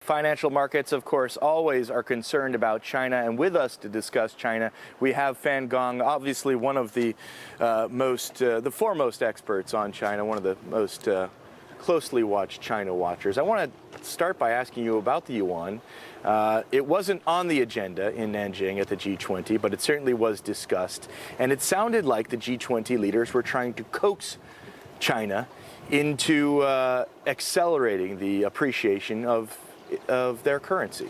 Financial markets, of course, always are concerned about China. And with us to discuss China, we have Fan Gong, obviously one of the the foremost experts on China, one of the most closely watched China watchers. I want to start by asking you about the yuan. It wasn't on the agenda in Nanjing at the G20, but it certainly was discussed. And it sounded like the G20 leaders were trying to coax China into accelerating the appreciation of their currency.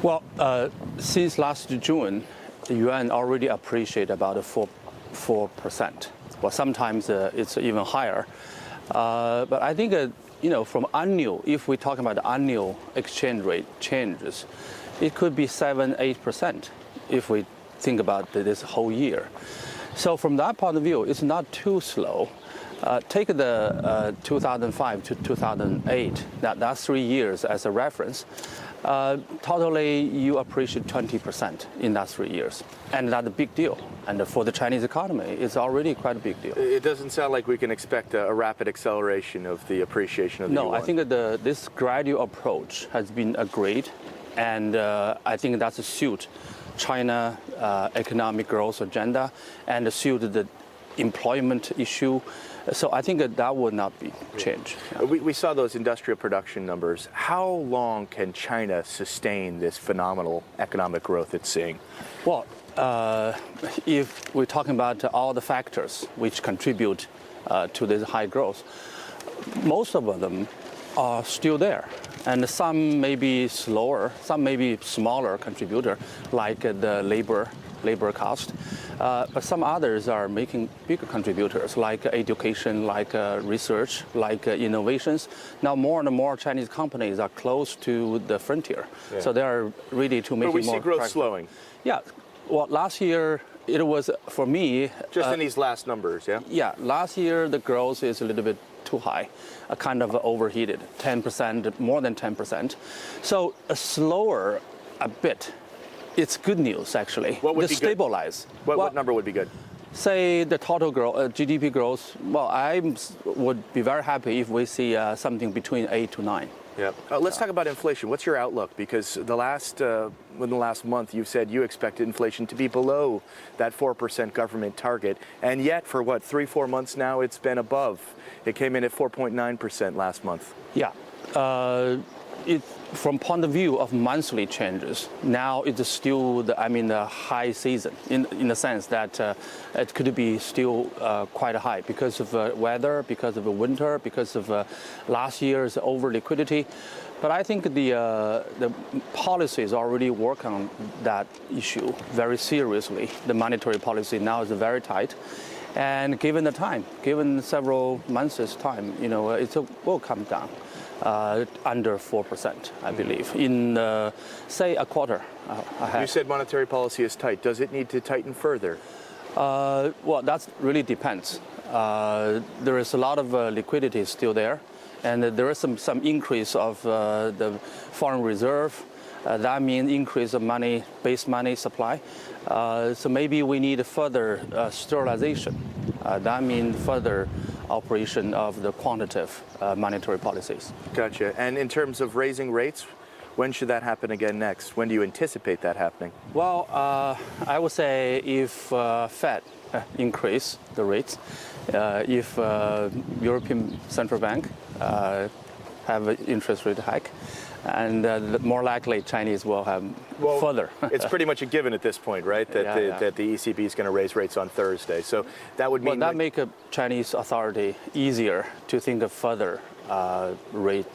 Well, since last June, the yuan already appreciated about 4%. Well, sometimes it's even higher. But I think, from annual, if we talk about annual exchange rate changes, it could be 7-8% if we think about this whole year. So from that point of view, it's not too slow. Take the 2005 to 2008, that's 3 years as a reference. Totally, you appreciate 20% in that 3 years. And that's a big deal. And for the Chinese economy, it's already quite a big deal. It doesn't sound like we can expect a rapid acceleration of the appreciation of the yuan. No, I think that this gradual approach has been agreed. And I think that's a suit China economic growth agenda and suit the employment issue. So I think that would not be changed. Yeah. We saw those industrial production numbers. How long can China sustain this phenomenal economic growth it's seeing? Well, if we're talking about all the factors which contribute to this high growth, most of them are still there. And some may be slower, some may be smaller contributor, like the labor cost. But some others are making bigger contributors, like education, like research, like innovations. Now more and more Chinese companies are close to the frontier, so they are ready to make it more. But we see growth slowing. Yeah. Well, last year it was, for me... Just in these last numbers, yeah? Yeah. Last year the growth is a little bit too high, kind of overheated, 10%, more than 10%. So slower a bit. It's good news, actually. What would be stabilize. Good? What number would be good? Say the total growth, GDP growth. Well, I would be very happy if we see something between 8 to 9. Yeah. Let's talk about inflation. What's your outlook? Because in the last month, you said you expected inflation to be below that 4% government target, and yet for 3-4 months now, it's been above. It came in at 4.9% last month. Yeah. From point of view of monthly changes, now it is still the high season in the sense that it could be still quite high because of weather, because of the winter, because of last year's over liquidity. But I think the policies already work on that issue very seriously. The monetary policy now is very tight. And given the time, given several months' time, it will come down. Under 4%, I believe, in, say, a quarter. You said monetary policy is tight. Does it need to tighten further? Well, that really depends. There is a lot of liquidity still there, and there is some increase of the foreign reserve. That means increase of base money supply. So maybe we need further sterilization. That means further operation of the quantitative monetary policies. Gotcha. And in terms of raising rates, when should that happen again next? When do you anticipate that happening? Well, I would say if Fed increase the rates, if European Central Bank have an interest rate hike, and more likely Chinese will have further. It's pretty much a given at this point, right? That the ECB is going to raise rates on Thursday. So that would mean... Well, that make a Chinese authority easier to think of further rate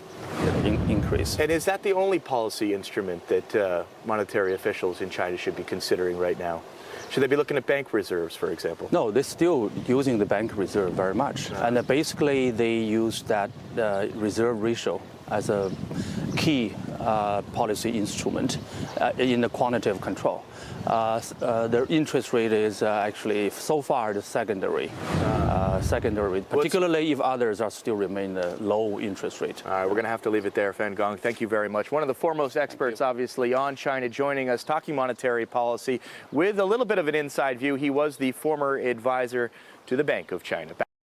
increase. And is that the only policy instrument that monetary officials in China should be considering right now? Should they be looking at bank reserves, for example? No, they're still using the bank reserve very much. And basically, they use that reserve ratio as a key policy instrument in the quantitative control. Their interest rate is actually so far the secondary, particularly if others are still remain low interest rate. All right, we're going to have to leave it there, Fan Gong. Thank you very much. One of the foremost experts, obviously, on China, joining us, talking monetary policy with a little bit of an inside view. He was the former advisor to the Bank of China.